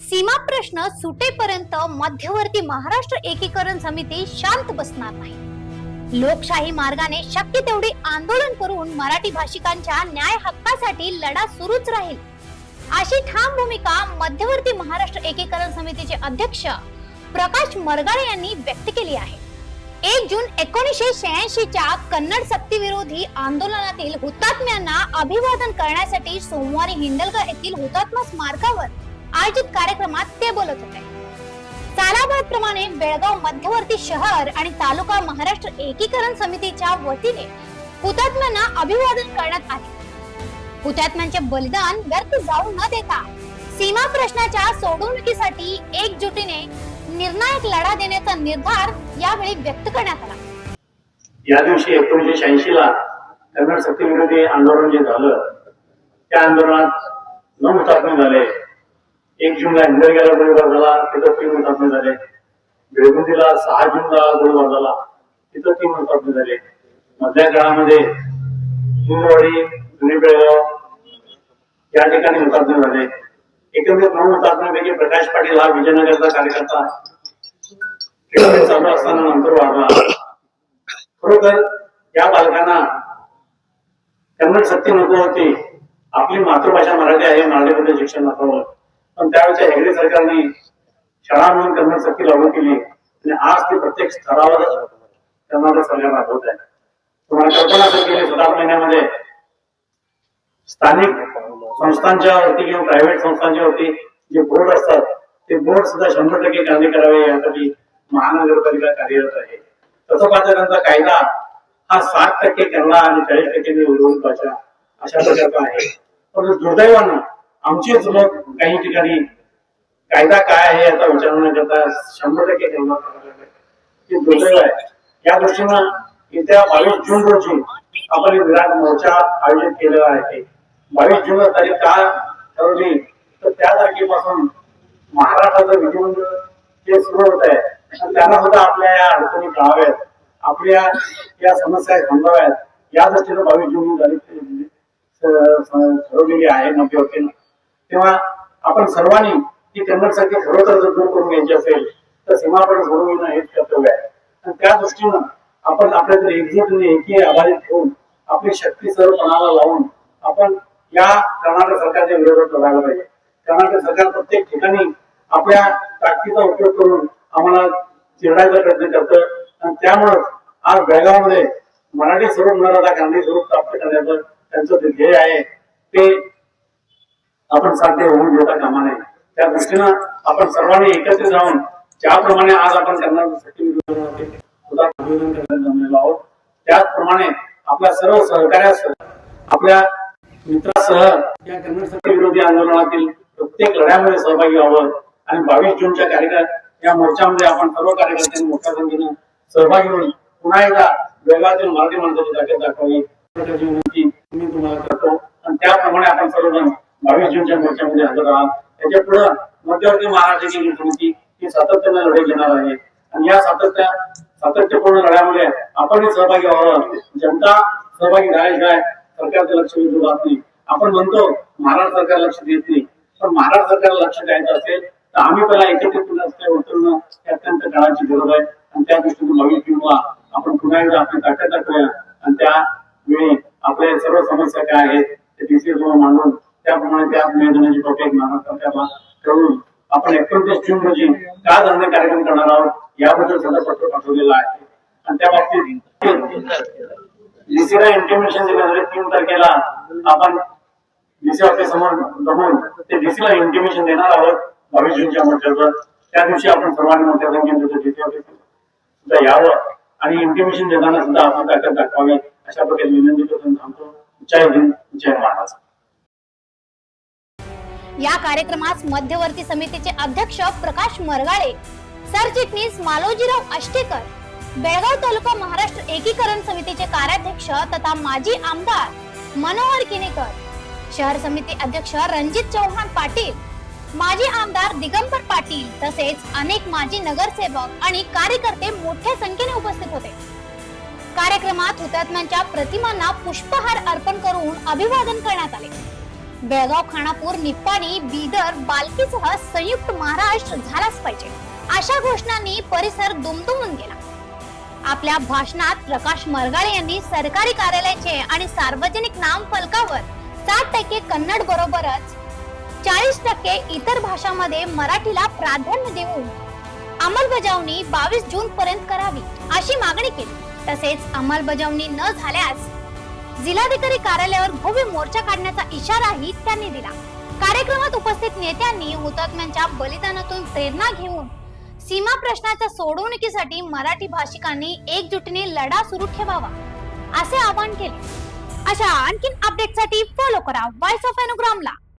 सीमा प्रश्न सुटेपर्यंत मध्यवर्ती महाराष्ट्र एकीकरण समिती शांत बसणार नाही। लोकशाही मार्गाने शक्य तेवढी आंदोलन करून मराठी भाषिकांच्या न्याय हक्कासाठी लढा सुरूच राहील, अशी ठाम भूमिका मध्यवर्ती महाराष्ट्र एकीकरण समितीचे अध्यक्ष प्रकाश मरगाळे यांनी व्यक्त केली आहे। 1 जून 1986 च्या कन्नड सक्तीविरोधी आंदोलनातील हुतात्म्यांना अभिवादन करण्यासाठी सोमवारी हिंदलगा येथील हुतात्मा स्मारकावर आयोजित कार्यक्रमात ते बोलत होते। सालाबादप्रमाणे बेळगाव मध्यवर्ती शहर आणि तालुका महाराष्ट्र एकीकरण समितीच्या वतीने हुतात्म्यांना अभिवादन करण्यात आले। हुतात्म्यांचे बलिदान व्यर्थ जाऊ न देता सीमा प्रश्नाच्या सोडवणुकीसाठी एकजुटीने निर्णायक लढा देण्याचा निर्धार यावेळी व्यक्त करण्यात आला। या दिवशी 1986 ला कन्नड सक्तीविरोधी आंदोलन जे झालं त्या आंदोलनात 9 हुतात्मे झाले। 1 जूनला हिंदलग्याला गोळीबार झाला, तिथं 3 हुतात्मे झाले। बेळगुंदीला 6 जूनला गोळीबार झाला, तिथं 3 हुतात्मे झाले। मधल्या काळामध्ये हिंदवाडी, जुनी बेळगाव या ठिकाणी हुतात्मे झाले। एकंदरीत 9 हुतात्म्यांपैकी प्रकाश पाटील हा विजयनगरचा कार्यकर्ता चालू असताना नंतर वाढला। खरोखर या बालकांना कन्नड सक्ती नको होती, आपली मातृभाषा मराठी आहे, मराठीमध्ये शिक्षण असावं, पण त्यावेळेच्या हेगडे सरकारने शाळा म्हणून कन्नड सक्ती लागू केली आणि आज ती प्रत्येक स्तरावर कर्नाटक सरकार राबवत आहे। तुम्हाला कल्पना असेल गेल्या 7 महिन्यामध्ये स्थानिक संस्थांच्या वरती किंवा प्रायव्हेट संस्थांच्या वरती जे बोर्ड असतात ते बोर्ड सुद्धा 100% कार्य करावे यासाठी महानगरपालिका कार्यरत आहे। तसं पाहता त्यांचा कायदा हा 60% कन्नड आणि 40% उर्दू भाषा अशा प्रकारचा आहे। पण दुर्दैवानं आमचेच लोक काही ठिकाणी कायदा काय आहे याचा विचार न करता 100% कन्नड हे दुर्दैव आहे। या दृष्टीनं येत्या 22 जून रोजी आपण विराट मोर्चा आयोजित केलेला आहे। 22 जून तारीख का ठरवली तर त्या तारखेपासून महाराष्ट्राचं विधिमंडळ जे सुरू होत आहे त्यांना सुद्धा आपल्या या अडचणी कळाव्यात, आपल्या या समस्या समजाव्यात या दृष्टीनं 22 जून तारीख ठरवलेली आहे मध्यवर्तीनं। तेव्हा आपण सर्वांनी ती कन्नड सक्ती खरोखर जर दूर करून घ्यायची असेल तर सीमापण सोडवणं हेच कर्तव्य आहे आणि त्या दृष्टीनं आपण आपल्याकडे एकजूटने एकी आधारित ठेवून आपली शक्ती सर्वपणाला लावून आपण या कर्नाटक सरकारच्या विरोधात लढायला पाहिजे। कर्नाटक सरकार प्रत्येक ठिकाणी आपल्या ताकदीचा उपयोग करून आम्हाला चिरडायचा प्रयत्न करतं आणि त्यामुळे आज बेळगावमध्ये मराठी स्वरूप न राहता कन्नडी स्वरूप प्राप्त करण्याचं त्यांचं जे ध्येय आहे ते आपण साध्य होऊन देता कामा नये। त्या दृष्टीनं आपण सर्वांनी एकत्रित राहून ज्याप्रमाणे आज आपण कर्नाटकसाठी अभिवादन करायला जमलेलो आहोत त्याचप्रमाणे आपल्या सर्व सहकार्यासह आपल्या मित्रासह या कन्नड सक्ती विरोधी आंदोलनातील प्रत्येक लढ्यामध्ये सहभागी व्हावं आणि 22 जूनच्या कार्यक्रम या मोर्चामध्ये आपण सर्व कार्यकर्त्यांनी मोठ्या संख्येनं सहभागी होऊन पुन्हा एकदा बेळगावातील मराठी माणसाची ताकद दाखवावी याची विनंती मी तुम्हाला करतो आणि त्याप्रमाणे आपण सर्वजण 22 जूनच्या मोर्चामध्ये हजर राहा। त्याच्या पुढे मध्यवर्ती महाराष्ट्र समिती ही सातत्याने लढे घेणार आहे आणि या सातत्यपूर्ण लढ्यामध्ये आपणही सहभागी व्हावं। जनता सहभागी झाल्याशिवाय सरकारचं लक्ष वेधून जात नाही। आपण म्हणतो महाराष्ट्र सरकार लक्ष देत नाही, पण महाराष्ट्र सरकारला लक्ष द्यायचं असेल तर आम्ही पहिला एकत्रितपणे उतरणं हे अत्यंत काळाची गरज आहे आणि त्या दृष्टीने 22 जूनला आपण पुन्हा एकदा आपली ताकद दाखवूया आणि त्यावेळी आपल्या सर्व समस्या काय आहेत ते डीसी समोर मांडून त्याप्रमाणे त्या निवेदनाची कॉपी महाराष्ट्र सरकारला करून आपण 29 जून रोजी का धरणे कार्यक्रम करणार आहोत याबद्दल सुद्धा पत्र पाठवलेलं आहे आणि त्या बाबतीत डीसीला इंटिमेशन दिल्यानंतर 3 तारखेला आपण डीसी ऑफिस समोर जमून ते डीसीला इंटिमेशन देणार आहोत 22 जूनच्या मोर्चावर। त्या दिवशी आपण सर्वांनी मोठ्या संख्येने डीसी ऑफिस सुद्धा यावं आणि इंटिमेशन देताना सुद्धा आपण ताकद दाखवावी अशा प्रकारे विनंती करून थांबतो। जय हिंद, जय महाराष्ट्र। या कार्यक्रमास मध्यवर्ती समितीचे अध्यक्ष प्रकाश मरगाळे, सरचिटणीस मालोजीराव अष्टेकर, बेळगाव तालुका महाराष्ट्र एकीकरण समितीचे कार्याध्यक्ष तथा माजी आमदार मनोहर किनेकर, शहर समिती अध्यक्ष रणजित चौहान पाटील, माजी आमदार दिगंबर पाटील तसेच अनेक माजी नगरसेवक आणि कार्यकर्ते मोठ्या संख्येने उपस्थित होते। कार्यक्रमात हुतात्म्यांच्या प्रतिमांना पुष्पहार अर्पण करून अभिवादन करण्यात आले। बेळगाव, खानापूर, निप्पाणी, बीदर, बाल्कीसह संयुक्त महाराष्ट्र झालाच पाहिजे अशा घोषणांनी परिसर दुमदुमून गेला. आपल्या भाषणात प्रकाश मरगाळे यांनी सरकारी कार्यालयाचे आणि सार्वजनिक नामफलकावर 60% कन्नड बरोबरच 40% इतर भाषांमध्ये मराठीला प्राधान्य देऊन अंमलबजावणी 22 जून पर्यंत करावी अशी मागणी केली. तसेच अंमलबजावणी न झाल्यास जिल्हाधिकारी कार्यालयावर भव्य मोर्चा काढण्याचा इशाराही त्यांनी दिला. कार्यक्रमात उपस्थित नेत्यांनी हुतात्म्यांच्या बलिदानातून प्रेरणा घेऊन सीमा प्रश्नाच्या सोडवणुकीसाठी मराठी भाषिकांनी एकजुटीने लढा सुरू ठेवावा असे आवाहन केले. अशा आणखीन अपडेटसाठी फॉलो करा व्हॉइस ऑफ अनुग्रामला.